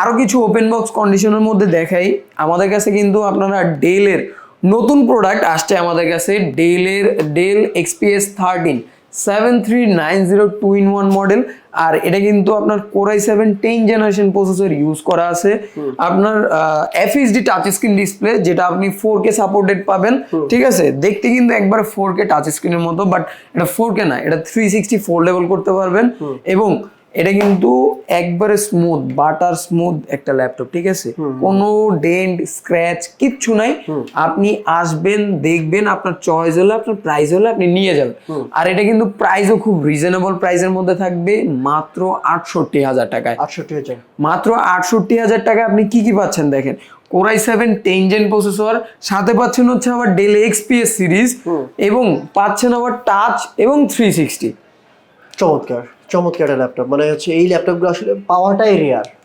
আরো কিছু open box কন্ডিশনের মধ্যে দেখাই, আমাদের কাছে কিন্তু আপনারা ডেলের নতুন প্রোডাক্ট আসছে আমাদের কাছে, ডেল XPS 13 7390 2-in-1 মডেল। আর এটা কিন্তু আপনার Core i7 10 generation processor use করা আছে। আপনার FHD টাচ স্ক্রিন ডিসপ্লে, যেটা আপনি 4K সাপোর্টেড পাবেন। ঠিক আছে, দেখতে কিন্তু একবার 4K টাচ স্ক্রিনের মতো, বাট এটা 4K না, এটা 360 ফোল্ডেবল করতে পারবেন। এবং এটা কিন্তু একবারে স্মুথ, বাটার স্মুথ একটা ল্যাপটপ। ঠিক আছে, কোনো ডেন্ট স্ক্র্যাচ কিচ্ছু নাই। আপনি আসবেন, দেখবেন, আপনার চয়েস হলে, আপনার প্রাইস হলে আপনি নিয়ে যাবেন। আর এটা কিন্তু প্রাইসও খুব রিজনেবল প্রাইসের মধ্যে থাকবে, মাত্র 68,000 টাকায়। 68,000 মাত্র 68,000 টাকায় আপনি কি কি পাচ্ছেন দেখেন। Core i7 10 জেন প্রসেসর, সাথে পাচ্ছেন হচ্ছে আবার ডেল XPS সিরিজ, এবং পাচ্ছেন আবার টাচ এবং 360। চমৎকার চমৎকার একটা ল্যাপটপ, মানে হচ্ছে এই ল্যাপটপগুলো আসলে পাওয়াটাই রেয়ার।